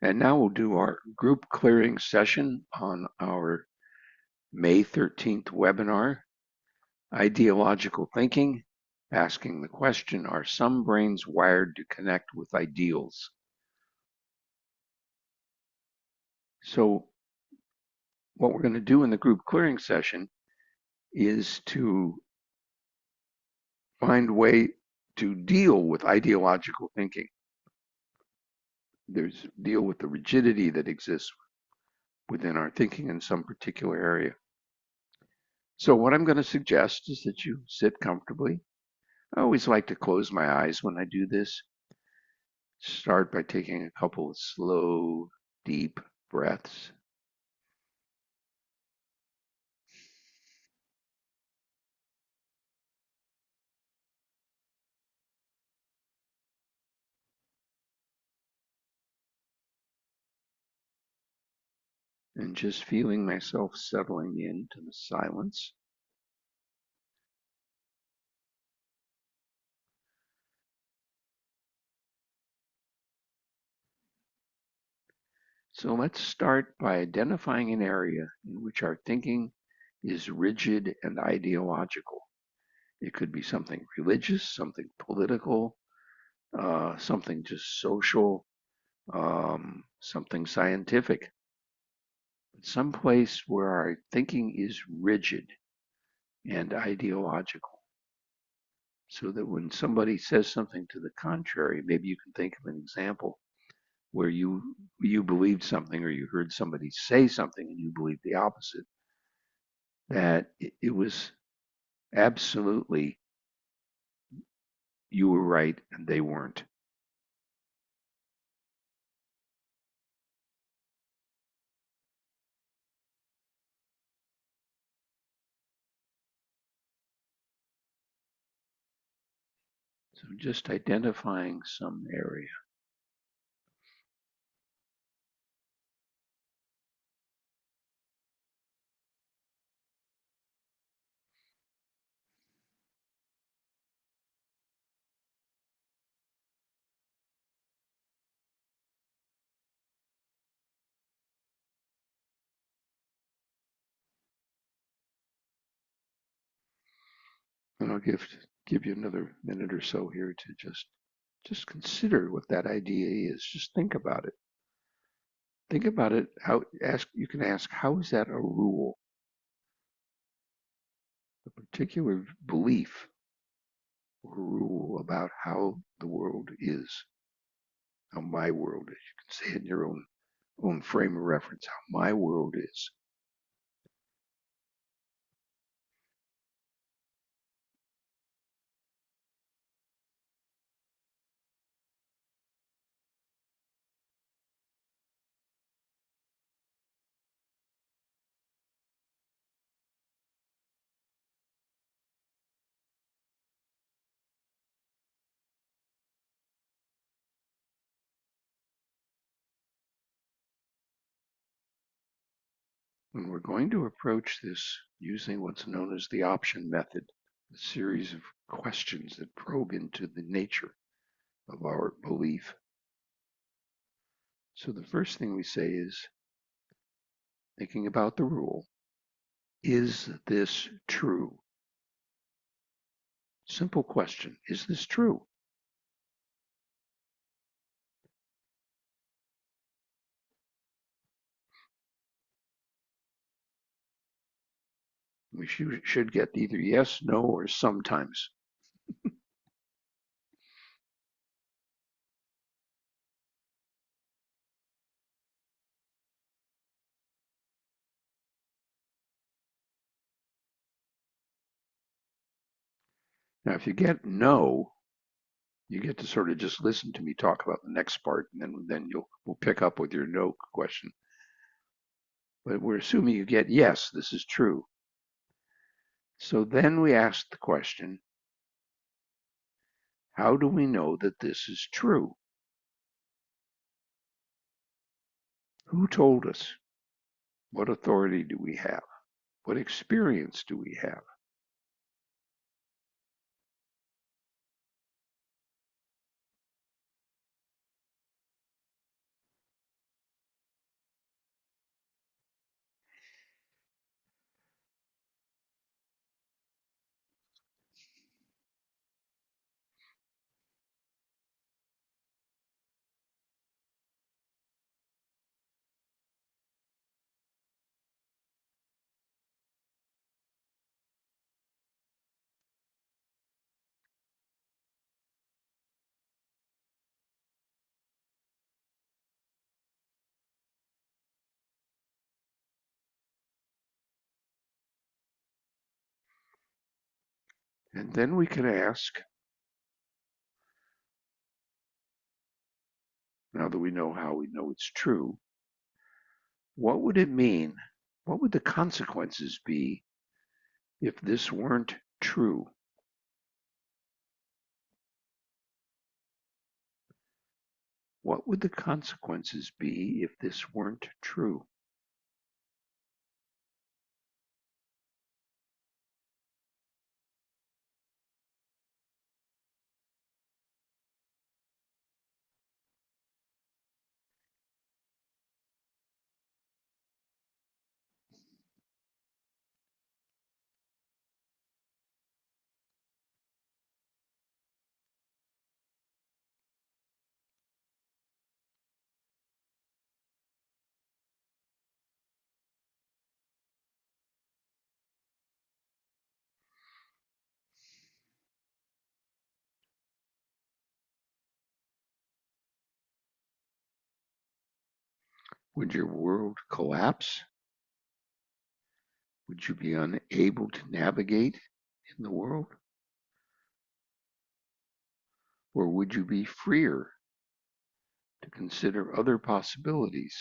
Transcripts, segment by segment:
And now we'll do our group clearing session on our May 13th webinar, Ideological Thinking, asking the question, are some brains wired to connect with ideals? So what we're going to do in the group clearing session is to find a way to deal with ideological thinking. There's deal with the rigidity that exists within our thinking in some particular area. So what I'm going to suggest is that you sit comfortably. I always like to close my eyes when I do this. Start by taking a couple of slow, deep breaths. And just feeling myself settling into the silence. So let's start by identifying an area in which our thinking is rigid and ideological. It could be something religious, something political, something just social, something scientific. Some place where our thinking is rigid and ideological. So that when somebody says something to the contrary, maybe you can think of an example where you believed something or you heard somebody say something and you believed the opposite, that it was absolutely you were right and they weren't. So just identifying some area. And I'll give you another minute or so here to just consider what that idea is. Just think about it. Think about it. You can ask, how is that a rule? A particular belief or rule about how the world is, how my world is. You can say it in your own frame of reference, how my world is. And we're going to approach this using what's known as the option method, a series of questions that probe into the nature of our belief. So the first thing we say is, thinking about the rule, is this true? Simple question, is this true? We should get either yes, no, or sometimes. Now, if you get no, you get to sort of just listen to me talk about the next part, and then we'll pick up with your no question. But we're assuming you get yes, this is true. So then we ask the question, how do we know that this is true? Who told us? What authority do we have? What experience do we have? And then we can ask, now that we know how we know it's true, what would it mean? What would the consequences be if this weren't true? What would the consequences be if this weren't true? Would your world collapse? Would you be unable to navigate in the world? Or would you be freer to consider other possibilities?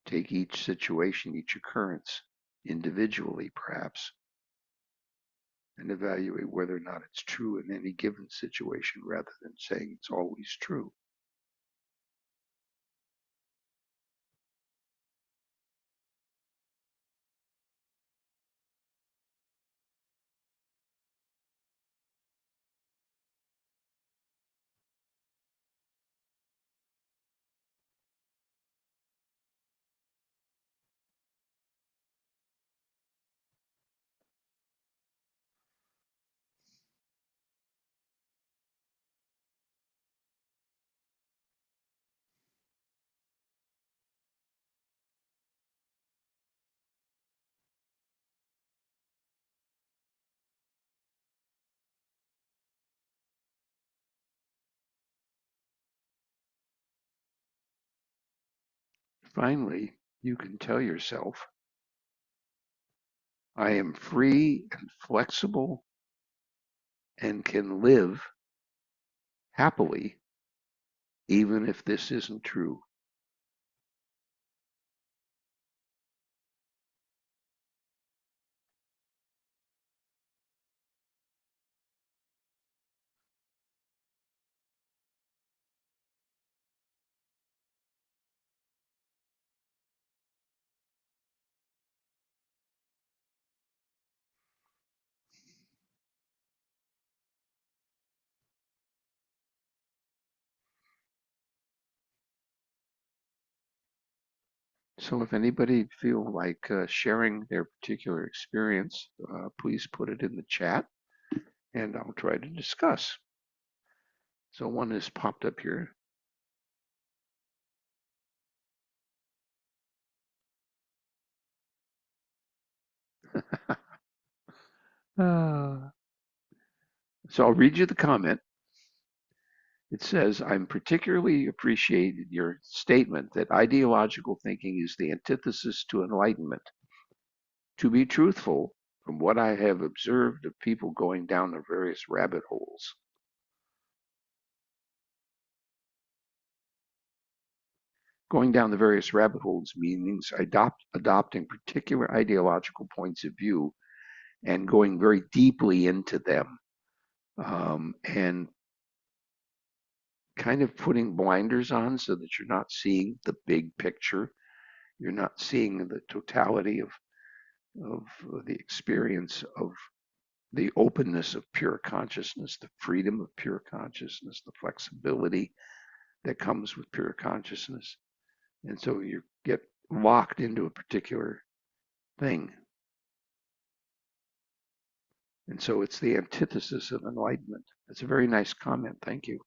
Take each situation, each occurrence, individually perhaps, and evaluate whether or not it's true in any given situation rather than saying it's always true. Finally, you can tell yourself, I am free and flexible and can live happily even if this isn't true. So if anybody feel like sharing their particular experience, please put it in the chat and I'll try to discuss. So one has popped up here. uh, so I'll read you the comment. It says, I'm particularly appreciated your statement that ideological thinking is the antithesis to enlightenment. To be truthful, from what I have observed of people going down the various rabbit holes, going down the various rabbit holes means adopting particular ideological points of view and going very deeply into them, and kind of putting blinders on so that you're not seeing the big picture. You're not seeing the totality of the experience of the openness of pure consciousness, the freedom of pure consciousness, the flexibility that comes with pure consciousness. And so you get locked into a particular thing. And so it's the antithesis of enlightenment. That's a very nice comment. Thank you.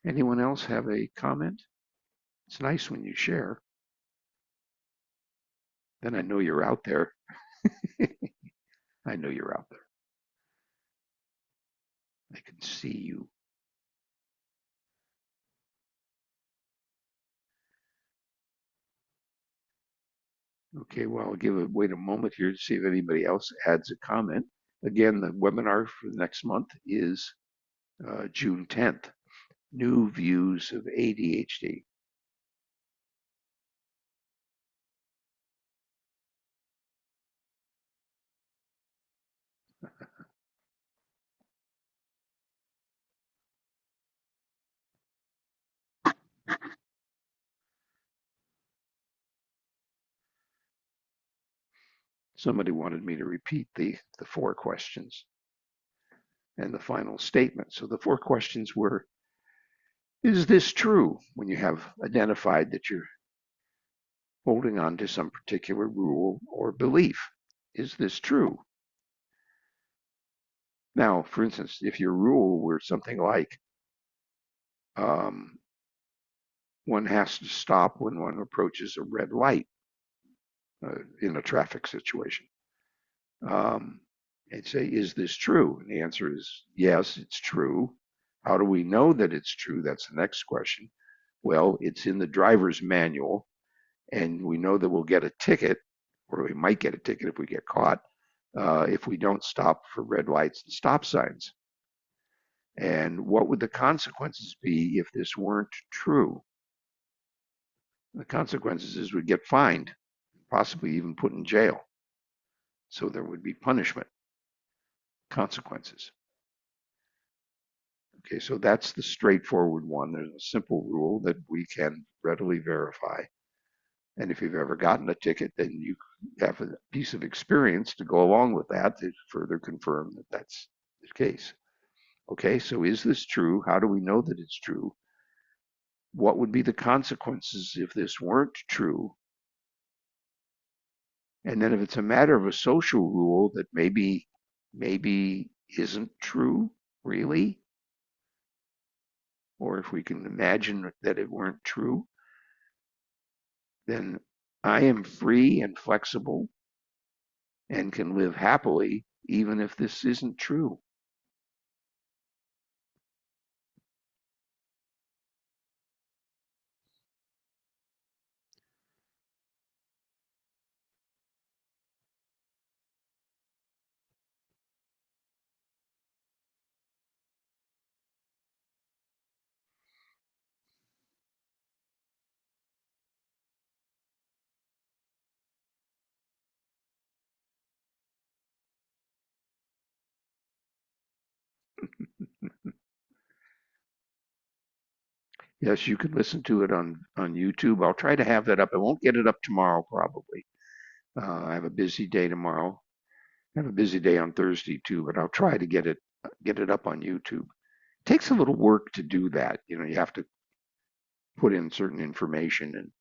Anyone else have a comment? It's nice when you share. Then I know you're out there. I know you're out there. I can see you. Okay, well, wait a moment here to see if anybody else adds a comment. Again, the webinar for the next month is June 10th, New Views of ADHD. Somebody wanted me to repeat the four questions and the final statement. So the four questions were, is this true? When you have identified that you're holding on to some particular rule or belief. Is this true? Now, for instance, if your rule were something like um, one has to stop when one approaches a red light in a traffic situation, um, and say, is this true? And the answer is yes, it's true. How do we know that it's true? That's the next question. Well, it's in the driver's manual, and we know that we'll get a ticket, or we might get a ticket if we get caught, if we don't stop for red lights and stop signs. And what would the consequences be if this weren't true? The consequences is we'd get fined, possibly even put in jail. So there would be punishment, consequences. Okay, so that's the straightforward one. There's a simple rule that we can readily verify. And if you've ever gotten a ticket, then you have a piece of experience to go along with that to further confirm that that's the case. Okay, so is this true? How do we know that it's true? What would be the consequences if this weren't true? And then if it's a matter of a social rule that maybe isn't true, really, or if we can imagine that it weren't true, then I am free and flexible and can live happily even if this isn't true. Yes, you can listen to it on YouTube. I'll try to have that up. I won't get it up tomorrow probably. I have a busy day tomorrow. I have a busy day on Thursday too, but I'll try to get it up on YouTube. It takes a little work to do that. You have to put in certain information and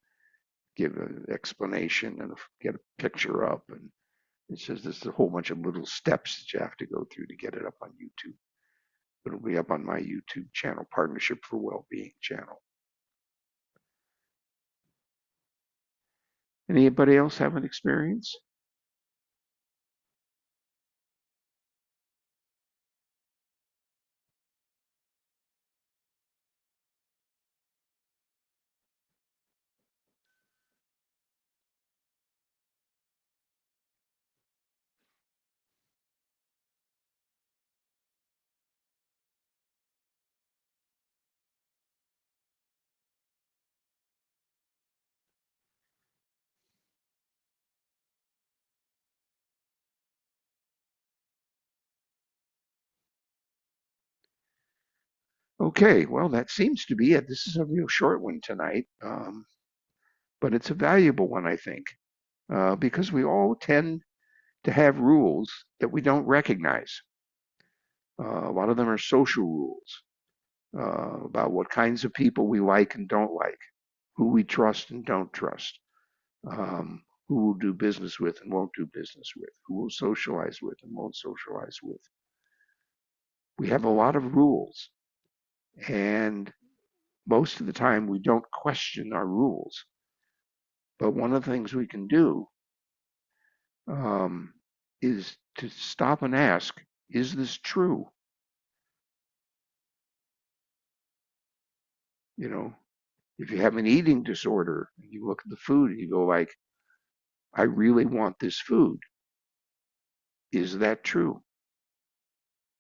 give an explanation and get a picture up. And it says there's a whole bunch of little steps that you have to go through to get it up on YouTube. It'll be up on my YouTube channel, Partnership for Wellbeing channel. Anybody else have an experience? Okay, well, that seems to be it. This is a real short one tonight, but it's a valuable one, I think, because we all tend to have rules that we don't recognize. A lot of them are social rules about what kinds of people we like and don't like, who we trust and don't trust, who we'll do business with and won't do business with, who we'll socialize with and won't socialize with. We have a lot of rules, and most of the time we don't question our rules. But one of the things we can do um, is to stop and ask, is this true? You know, if you have an eating disorder, you look at the food and you go like, I really want this food. Is that true?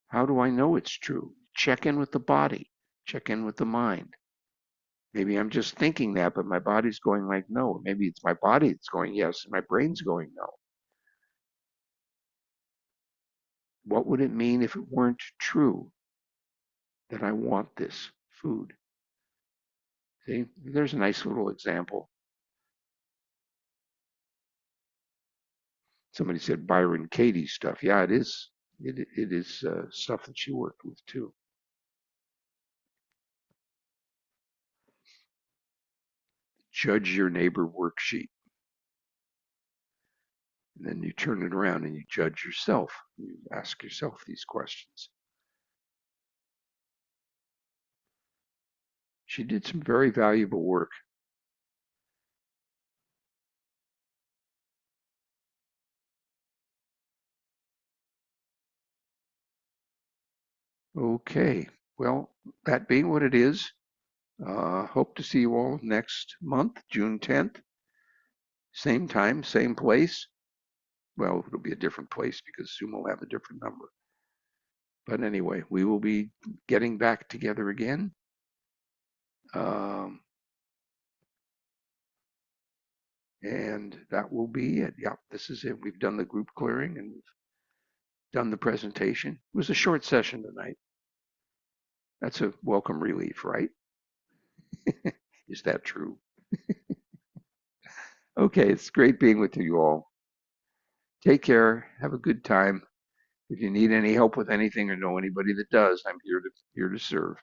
How do I know it's true? Check in with the body, check in with the mind. Maybe I'm just thinking that, but my body's going like no. Maybe it's my body that's going yes, and my brain's going no. What would it mean if it weren't true that I want this food? See, there's a nice little example. Somebody said Byron Katie stuff. Yeah, it is. It is stuff that she worked with too. Judge your neighbor worksheet. And then you turn it around and you judge yourself. You ask yourself these questions. She did some very valuable work. Okay, well, that being what it is, hope to see you all next month, June 10th. Same time, same place. Well, it'll be a different place because Zoom will have a different number. But anyway, we will be getting back together again. Um, and that will be it. Yeah, this is it. We've done the group clearing and we've done the presentation. It was a short session tonight. That's a welcome relief, right? Is that true? Okay, it's great being with you all. Take care. Have a good time. If you need any help with anything or know anybody that does, I'm here to serve.